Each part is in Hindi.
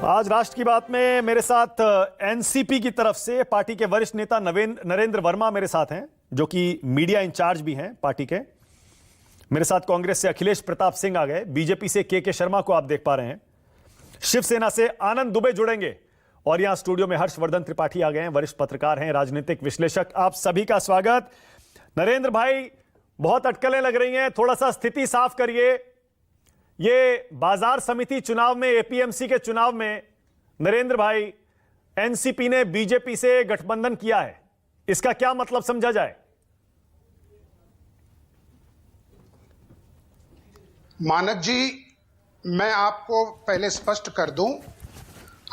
आज राष्ट्र की बात में मेरे साथ एनसीपी की तरफ से पार्टी के वरिष्ठ नेता नरेंद्र वर्मा मेरे साथ हैं, जो कि मीडिया इंचार्ज भी हैं पार्टी के। मेरे साथ कांग्रेस से अखिलेश प्रताप सिंह आ गए, बीजेपी से के शर्मा को आप देख पा रहे हैं, शिवसेना से आनंद दुबे जुड़ेंगे और यहां स्टूडियो में हर्षवर्धन त्रिपाठी आ गए हैं, वरिष्ठ पत्रकार हैं, राजनीतिक विश्लेषक। आप सभी का स्वागत। नरेंद्र भाई, बहुत अटकलें लग रही हैं, थोड़ा सा स्थिति साफ करिए। ये बाजार समिति चुनाव में, एपीएमसी के चुनाव में नरेंद्र भाई, एनसीपी ने बीजेपी से गठबंधन किया है, इसका क्या मतलब समझा जाए? मानक जी, मैं आपको पहले स्पष्ट कर दूं,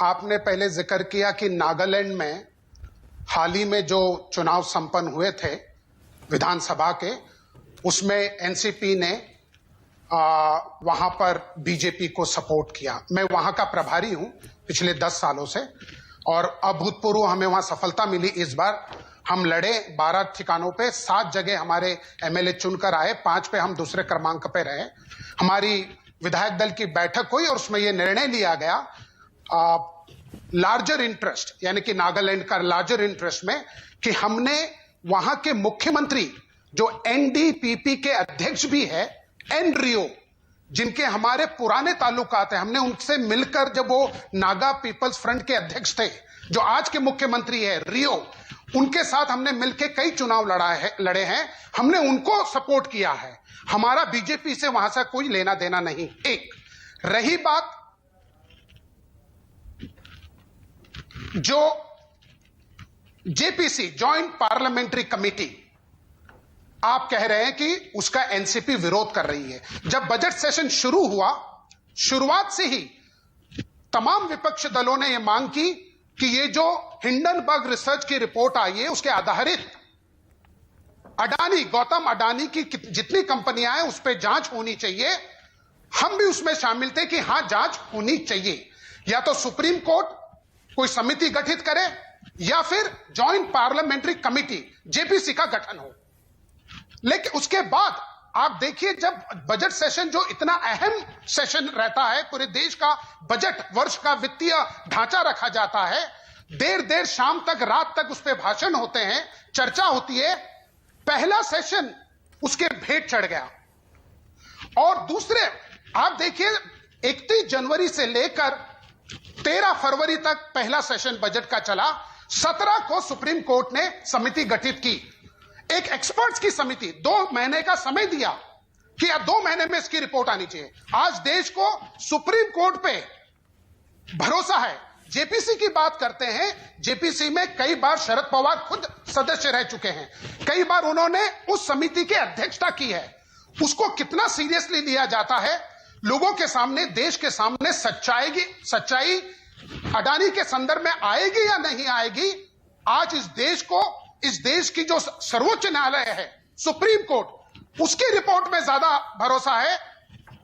आपने पहले जिक्र किया कि नागालैंड में हाल ही में जो चुनाव संपन्न हुए थे विधानसभा के, उसमें एनसीपी ने वहां पर बीजेपी को सपोर्ट किया। मैं वहां का प्रभारी हूं पिछले 10 सालों से और अभूतपूर्व हमें वहां सफलता मिली। इस बार हम लड़े 12 ठिकानों पे, 7 जगह हमारे एमएलए चुनकर आए, 5 पे हम दूसरे क्रमांक पे रहे। हमारी विधायक दल की बैठक हुई और उसमें यह निर्णय लिया गया लार्जर इंटरेस्ट, यानी कि नागालैंड का लार्जर इंटरेस्ट में, कि हमने वहां के मुख्यमंत्री जो एनडीपीपी के अध्यक्ष भी है, एन रियो, जिनके हमारे पुराने ताल्लुकात हैं, हमने उनसे मिलकर, जब वो नागा पीपल्स फ्रंट के अध्यक्ष थे, जो आज के मुख्यमंत्री है रियो, उनके साथ हमने मिलकर कई चुनाव लड़े हैं, हमने उनको सपोर्ट किया है। हमारा बीजेपी से वहां से कोई लेना देना नहीं। एक रही बात जो जेपीसी, जॉइंट पार्लियामेंट्री कमेटी, आप कह रहे हैं कि उसका एनसीपी विरोध कर रही है। जब बजट सेशन शुरू हुआ, शुरुआत से ही तमाम विपक्ष दलों ने यह मांग की कि ये जो हिंडनबर्ग रिसर्च की रिपोर्ट आई है, उसके आधारित गौतम अडानी की जितनी कंपनियां हैं उस पर जांच होनी चाहिए। हम भी उसमें शामिल थे कि हां, जांच होनी चाहिए। या तो सुप्रीम कोर्ट कोई समिति गठित करे या फिर जॉइंट पार्लियामेंट्री कमेटी जेपीसी का गठन हो। लेकिन उसके बाद आप देखिए, जब बजट सेशन, जो इतना अहम सेशन रहता है, पूरे देश का बजट वर्ष का वित्तीय ढांचा रखा जाता है, देर शाम तक, रात तक उस पर भाषण होते हैं, चर्चा होती है, पहला सेशन उसके भेंट चढ़ गया। और दूसरे, आप देखिए, 31 जनवरी से लेकर 13 फरवरी तक पहला सेशन बजट का चला। 17 को सुप्रीम कोर्ट ने समिति गठित की, एक एक्सपर्ट्स की समिति, 2 महीने का समय दिया कि 2 महीने में इसकी रिपोर्ट आनी चाहिए। आज देश को सुप्रीम कोर्ट पे भरोसा है। जेपीसी की बात करते हैं, जेपीसी में कई बार शरद पवार खुद सदस्य रह चुके हैं, कई बार उन्होंने उस समिति की अध्यक्षता की है। उसको कितना सीरियसली लिया जाता है, लोगों के सामने, देश के सामने सच्चाई अडानी के संदर्भ में आएगी या नहीं आएगी, आज इस देश की जो सर्वोच्च न्यायालय है, सुप्रीम कोर्ट, उसकी रिपोर्ट में ज्यादा भरोसा है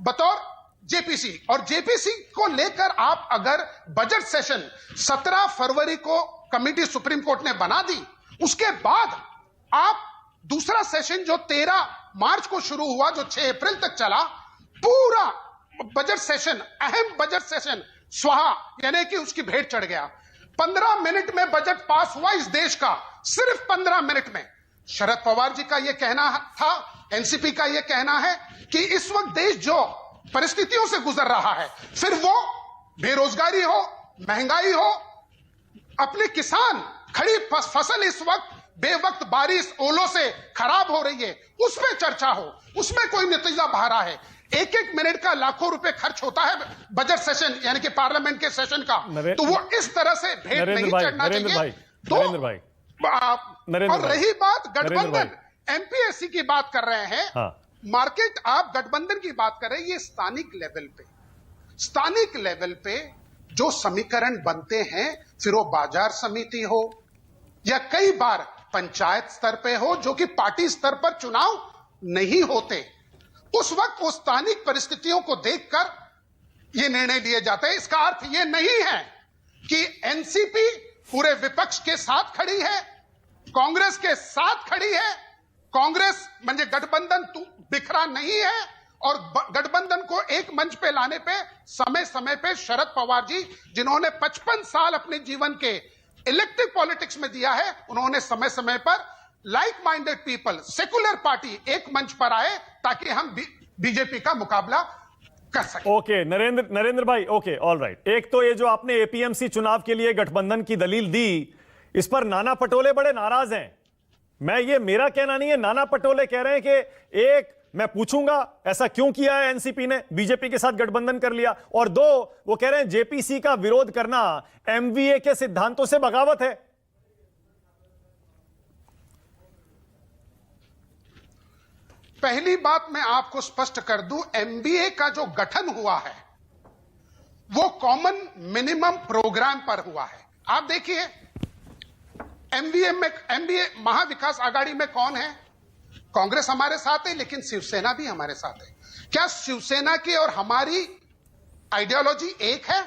बतौर जेपीसी। और जेपीसी को लेकर आप अगर बजट सेशन 17 फरवरी को कमेटी सुप्रीम कोर्ट ने बना दी, उसके बाद आप दूसरा सेशन जो 13 मार्च को शुरू हुआ, जो 6 अप्रैल तक चला, पूरा बजट सेशन, अहम बजट सेशन स्वाहा, यानी कि उसकी भेंट चढ़ गया। 15 मिनट में बजट पास हुआ इस देश का, सिर्फ 15 मिनट में। शरद पवार जी का यह कहना था, एनसीपी का यह कहना है कि इस वक्त देश जो परिस्थितियों से गुजर रहा है, फिर वो बेरोजगारी हो, महंगाई हो, अपने किसान, खड़ी फसल इस वक्त बेवक्त बारिश, ओलों से खराब हो रही है, उस पर चर्चा हो, उसमें कोई नतीजा बाहर आए। 1-1 मिनट का लाखों रुपए खर्च होता है बजट सेशन, यानी कि पार्लियामेंट के सेशन का, तो वो इस तरह से भेंट नहीं चढ़ना चाहिए। और रही बात गठबंधन, एमपीएससी की बात कर रहे हैं, हाँ। मार्केट, आप गठबंधन की बात कर रहे हैं, ये स्थानिक लेवल पे जो समीकरण बनते हैं, फिर वो बाजार समिति हो या कई बार पंचायत स्तर पे हो, जो कि पार्टी स्तर पर चुनाव नहीं होते, उस वक्त वो स्थानिक परिस्थितियों को देखकर ये निर्णय लिए जाते हैं। इसका अर्थ ये नहीं है कि एनसीपी पूरे विपक्ष के साथ खड़ी है, कांग्रेस के साथ खड़ी है, कांग्रेस म्हणजे गठबंधन बिखरा नहीं है और गठबंधन को एक मंच पे लाने पे समय समय पे शरद पवार जी, जिन्होंने 55 साल अपने जीवन के इलेक्टिव पॉलिटिक्स में दिया है, उन्होंने समय समय पर like minded people, secular party एक मंच पर आए ताकि हम बीजेपी का मुकाबला कर सकें। ओके नरेंद्र भाई, ओके ऑल राइट। एक तो ये जो आपने एपीएमसी चुनाव के लिए गठबंधन की दलील दी, इस पर नाना पटोले बड़े नाराज हैं। मेरा कहना नहीं है, नाना पटोले कह रहे हैं कि एक, मैं पूछूंगा ऐसा क्यों किया है एनसीपी ने, बीजेपी के साथ गठबंधन कर लिया, और दो, वो कह रहे हैं जेपीसी का विरोध करना एमवीए के सिद्धांतों से बगावत है। पहली बात मैं आपको स्पष्ट कर दूं, एमबीए का जो गठन हुआ है वो कॉमन मिनिमम प्रोग्राम पर हुआ है। आप देखिए एमबीए महाविकास आघाड़ी में कौन है? कांग्रेस हमारे साथ है, लेकिन शिवसेना भी हमारे साथ है। क्या शिवसेना की और हमारी आइडियोलॉजी एक है?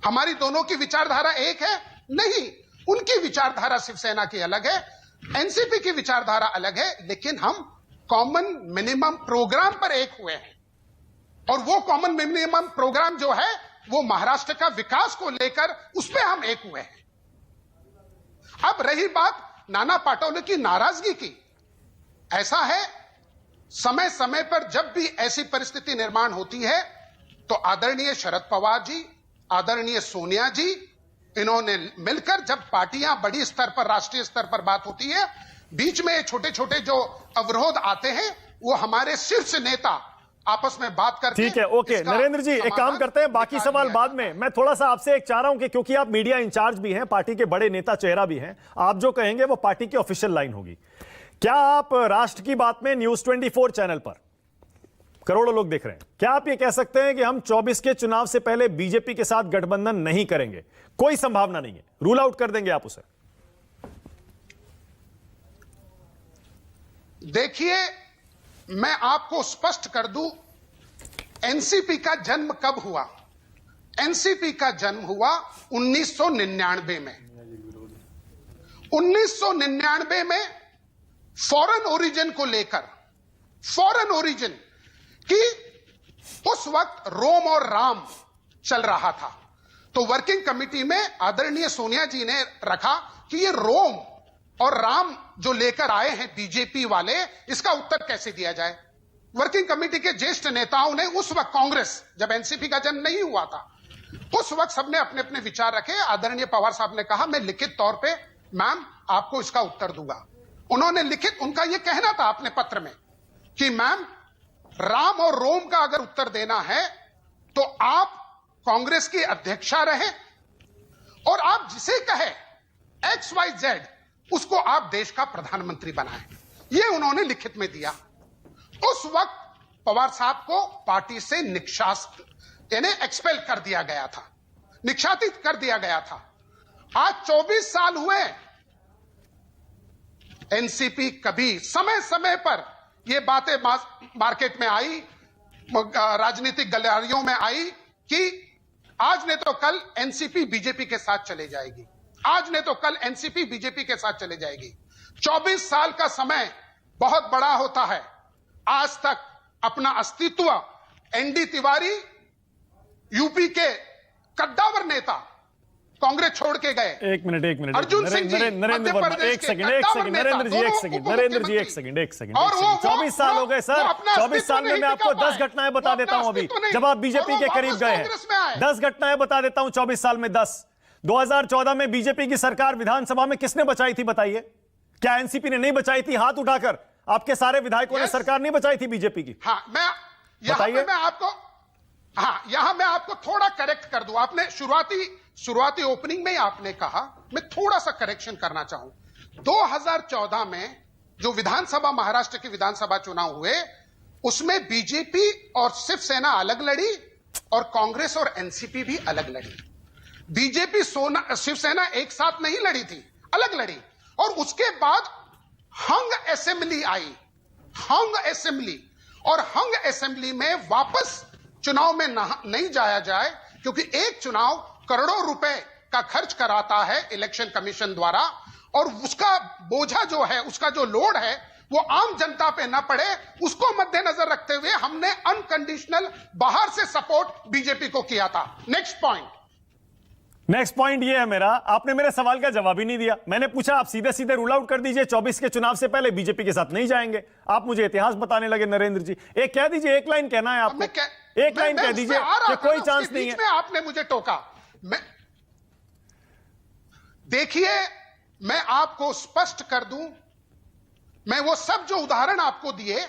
हमारी दोनों की विचारधारा एक है? नहीं, उनकी विचारधारा शिवसेना की अलग है, एनसीपी की विचारधारा अलग है, लेकिन हम कॉमन मिनिमम प्रोग्राम पर एक हुए हैं। और वो कॉमन मिनिमम प्रोग्राम जो है वो महाराष्ट्र का विकास को लेकर, उस पर हम एक हुए हैं। अब रही बात नाना पटोले की नाराजगी की, ऐसा है समय समय पर जब भी ऐसी परिस्थिति निर्माण होती है तो आदरणीय शरद पवार जी, आदरणीय सोनिया जी, इन्होंने मिलकर, जब पार्टियां बड़ी स्तर पर, राष्ट्रीय स्तर पर बात होती है, बीच में छोटे छोटे जो अवरोध आते हैं वो हमारे शीर्ष नेता आपस में बात करके, ठीक है, ओके नरेंद्र जी, एक काम करते हैं, बाकी सवाल बाद में। मैं थोड़ा सा आपसे एक चाह रहा हूं कि क्योंकि आप मीडिया इंचार्ज भी हैं, पार्टी के बड़े नेता चेहरा भी हैं, आप जो कहेंगे वो पार्टी की ऑफिशियल लाइन होगी। क्या आप राष्ट्र की बात में न्यूज 24 चैनल पर करोड़ों लोग देख रहे हैं, क्या आप ये कह सकते हैं कि हम 24 के चुनाव से पहले बीजेपी के साथ गठबंधन नहीं करेंगे? कोई संभावना नहीं है, रूल आउट कर देंगे आप उसे? देखिए, मैं आपको स्पष्ट कर दूं, एनसीपी का जन्म कब हुआ? एनसीपी का जन्म हुआ 1999 में। 1999 में फॉरेन ओरिजिन को लेकर, फॉरेन ओरिजिन की उस वक्त रोम और राम चल रहा था, तो वर्किंग कमेटी में आदरणीय सोनिया जी ने रखा कि ये रोम और राम जो लेकर आए हैं बीजेपी वाले, इसका उत्तर कैसे दिया जाए। वर्किंग कमेटी के ज्येष्ठ नेताओं ने उस वक्त, कांग्रेस, जब एनसीपी का जन्म नहीं हुआ था, उस वक्त सबने अपने अपने विचार रखे। आदरणीय पवार साहब ने कहा मैं लिखित तौर पे मैम आपको इसका उत्तर दूंगा। उन्होंने लिखित, उनका यह कहना था अपने पत्र में कि मैम राम और रोम का अगर उत्तर देना है तो आप कांग्रेस की अध्यक्षा रहे और आप जिसे कहे XYZ उसको आप देश का प्रधानमंत्री बनाएं। यह उन्होंने लिखित में दिया। उस वक्त पवार साहब को पार्टी से यानी एक्सपेल कर दिया गया था, निक्षातित कर दिया गया था। आज 24 साल हुए, एनसीपी कभी समय समय पर यह बातें मार्केट में आई, राजनीतिक गलियारियों में आई कि आज ने तो कल एनसीपी बीजेपी के साथ चले जाएगी, आज ने तो कल एनसीपी बीजेपी के साथ चले जाएगी। 24 साल का समय बहुत बड़ा होता है। आज तक अपना अस्तित्व एनडी तिवारी, यूपी के कद्दावर नेता, कांग्रेस छोड़ के गए। एक मिनट अर्जुन सिंह जी, नरेंद्र वर्मा, एक सेकंड नरेंद्र जी, एक सेकंड। 24 साल हो गए सर, 24 साल में मैं आपको 10 घटनाएं बता देता हूं। अभी जब आप बीजेपी के करीब गए हैं, 10 घटनाएं बता देता हूं 24 साल में 10। 2014 में बीजेपी की सरकार विधानसभा में किसने बचाई थी बताइए? क्या एनसीपी ने नहीं बचाई थी? हाथ उठाकर आपके सारे विधायकों ने सरकार नहीं बचाई थी बीजेपी की? हाँ, यहां मैं आपको थोड़ा करेक्ट कर दूं। आपने शुरुआती ओपनिंग में आपने कहा, मैं थोड़ा सा करेक्शन करना चाहूं। 2014 में जो विधानसभा, महाराष्ट्र के विधानसभा चुनाव हुए, उसमें बीजेपी और शिवसेना अलग लड़ी और कांग्रेस और एनसीपी भी अलग लड़ी। बीजेपी शिवसेना एक साथ नहीं लड़ी थी, अलग लड़ी। और उसके बाद हंग असेंबली आई, हंग असेंबली, और हंग असेंबली में वापस चुनाव में नहीं जाया जाए, क्योंकि एक चुनाव करोड़ों रुपए का खर्च कराता है इलेक्शन कमीशन द्वारा, और उसका बोझा जो है, उसका जो लोड है, वो आम जनता पे ना पड़े, उसको मद्देनजर रखते हुए हमने अनकंडीशनल बाहर से सपोर्ट बीजेपी को किया था। नेक्स्ट पॉइंट ये है मेरा, आपने मेरे सवाल का जवाब ही नहीं दिया। मैंने पूछा आप सीधे सीधे रूल आउट कर दीजिए 24 के चुनाव से पहले बीजेपी के साथ नहीं जाएंगे। आप मुझे इतिहास बताने लगे नरेंद्र जी। एक कह दीजिए, एक लाइन कहना है आपको, एक लाइन कह दीजिए कि कोई चांस नहीं है। आपने मुझे टोका। देखिए, मैं आपको स्पष्ट कर दूं, मैं वो सब जो उदाहरण आपको दिए,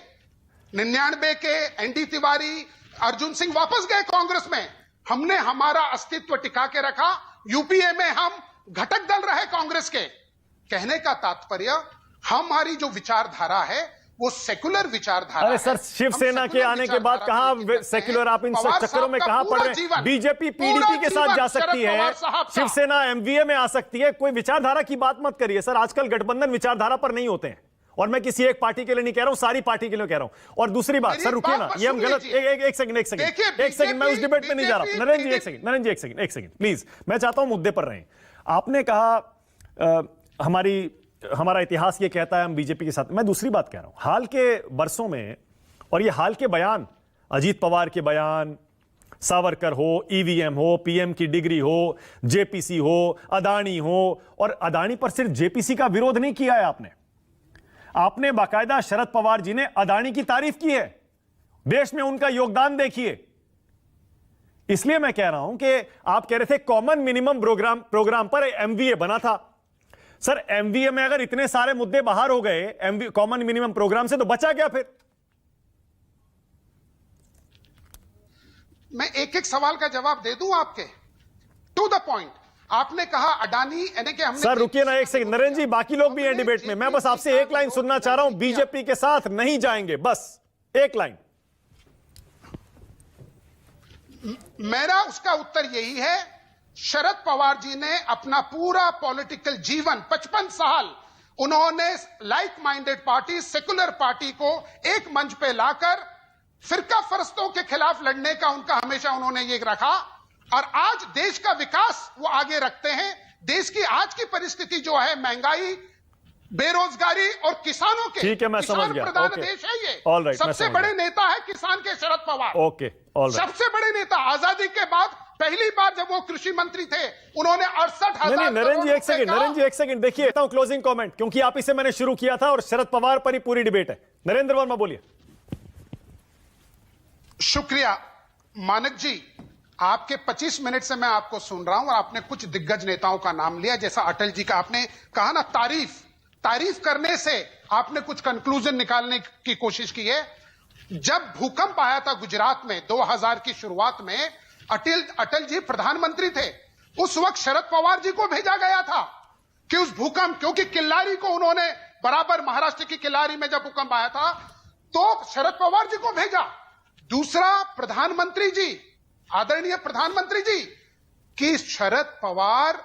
99 के एनडी तिवारी, अर्जुन सिंह वापस गए कांग्रेस में, हमने हमारा अस्तित्व टिका के रखा। यूपीए में हम घटक दल रहे कांग्रेस के। कहने का तात्पर्य, हमारी जो विचारधारा है वो सेकुलर विचारधारा। अरे सर, शिवसेना के आने के बाद कहां सेक्युलर, आप इन चक्करों में कहां पड़ रहे हैं? बीजेपी पीडीपी के साथ जा सकती है, शिवसेना एमवीए में आ सकती है, कोई विचारधारा की बात मत करिए सर। आजकल गठबंधन विचारधारा पर नहीं होते हैं, और मैं किसी एक पार्टी के लिए नहीं कह रहा हूं, सारी पार्टी के लिए कह रहा हूं। और दूसरी बात, सर रुकिए ना, ये हम गलत, एक सेकंड मैं उस डिबेट में नहीं जा रहा हूं। नरेंद्र जी एक सेकंड प्लीज, मैं चाहता हूं मुद्दे पर रहें। आपने कहा हमारा इतिहास ये कहता है हम बीजेपी के साथ। मैं दूसरी बात कह रहा हूं, हाल के बरसों में, और ये हाल के बयान, अजीत पवार के बयान, सावरकर हो, ईवीएम हो, पीएम की डिग्री हो, जेपीसी हो, अदानी हो, और अदानी पर सिर्फ जेपीसी का विरोध नहीं किया है आपने बाकायदा शरद पवार जी ने अदानी की तारीफ की है। देश में उनका योगदान देखिए। इसलिए मैं कह रहा हूं कि आप कह रहे थे कॉमन मिनिमम प्रोग्राम पर एमवीए बना था। सर, एमवीए में अगर इतने सारे मुद्दे बाहर हो गए कॉमन मिनिमम प्रोग्राम से, तो बचा क्या फिर? मैं एक एक सवाल का जवाब दे दूं आपके, टू द पॉइंट। आपने कहा अडानी, यानी कि हमने। सर रुकिए ना एक सेकंड, नरेंद्र जी, बाकी लोग भी हैं डिबेट में। मैं बस आपसे एक लाइन सुनना चाह रहा हूं, बीजेपी के साथ नहीं जाएंगे, बस एक लाइन। मेरा उसका उत्तर यही है, शरद पवार जी ने अपना पूरा पॉलिटिकल जीवन 55 साल उन्होंने like minded party, secular party को एक मंच पे लाकर फिरका फरस्तों के खिलाफ लड़ने का उनका हमेशा उन्होंने ये रखा, और आज देश का विकास वो आगे रखते हैं। देश की आज की परिस्थिति जो है, महंगाई, बेरोजगारी और किसानों के, ठीक है, मैं समझ गया। प्रधान देश है ये। सबसे बड़े नेता है किसान के शरद पवार। Okay, alright. सबसे बड़े नेता आजादी के बाद पहली बार जब वो कृषि मंत्री थे, उन्होंने 68,000। नरेंद्र जी एक सेकंड देखिए, क्लोजिंग कमेंट, क्योंकि आप इसे मैंने शुरू किया था और शरद पवार पर ही पूरी डिबेट है। नरेंद्र वर्मा बोलिए। शुक्रिया मानक जी, आपके 25 मिनट से मैं आपको सुन रहा हूं, और आपने कुछ दिग्गज नेताओं का नाम लिया, जैसा अटल जी का आपने कहा ना, तारीफ करने से आपने कुछ कंक्लूजन निकालने की कोशिश की है। जब भूकंप आया था गुजरात में 2000 की शुरुआत में, अटल जी प्रधानमंत्री थे। उस वक्त शरद पवार जी को भेजा गया था कि उस भूकंप, क्योंकि किल्लारी को उन्होंने बराबर, महाराष्ट्र की किल्लारी में जब भूकंप आया था तो शरद पवार जी को भेजा। दूसरा, प्रधानमंत्री जी, आदरणीय प्रधानमंत्री जी, कि शरद पवार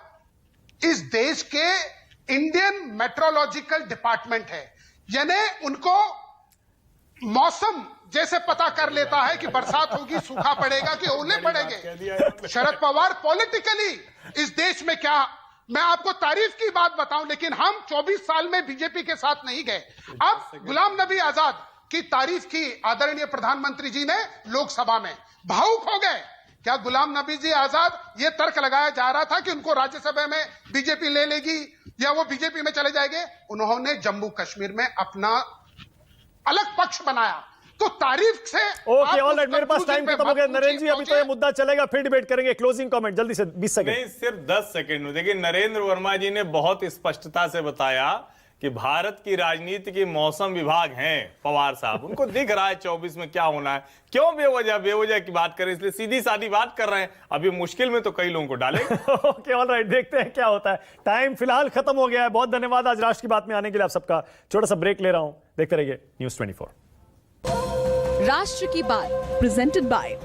इस देश के इंडियन मेट्रोलॉजिकल डिपार्टमेंट है, यानी उनको मौसम जैसे पता कर लेता है कि बरसात होगी, सूखा पड़ेगा कि ओले पड़ेंगे। शरद पवार पॉलिटिकली इस देश में क्या, मैं आपको तारीफ की बात बताऊं, लेकिन हम 24 साल में बीजेपी के साथ नहीं गए। अब गुलाम नबी आजाद की तारीफ की आदरणीय प्रधानमंत्री जी ने लोकसभा में, भावुक हो गए। क्या गुलाम नबी जी आजाद, ये तर्क लगाया जा रहा था कि उनको राज्यसभा में बीजेपी ले लेगी या वो बीजेपी में चले जाएंगे, उन्होंने जम्मू कश्मीर में अपना अलग पक्ष बनाया। तो तारीफ से ओके, ऑलराइट, मेरे पास टाइम खत्म हो गया। नरेंद्र जी, अभी तो ये मुद्दा चलेगा, फिर डिबेट करेंगे। क्लोजिंग कमेंट जल्दी से, 20 सेकंड। नहीं, सिर्फ 10 सेकंड में। देखिए, नरेंद्र वर्मा जी ने बहुत स्पष्टता से बताया कि भारत की राजनीति के मौसम विभाग हैं पवार साहब, उनको दिख रहा है 24 में क्या होना है। क्यों बेवजह की बात करें, इसलिए सीधी सादी बात कर रहे हैं। अभी मुश्किल में तो कई लोगों को डाले। ओके, ऑलराइट, देखते हैं क्या होता है। टाइम फिलहाल खत्म हो गया है। बहुत धन्यवाद आज राष्ट्र की बात में आने के लिए आप सबका। छोटा सा ब्रेक ले रहा हूं, देखते रहिए न्यूज़ 24। राष्ट्र की बात प्रेजेंटेड बाय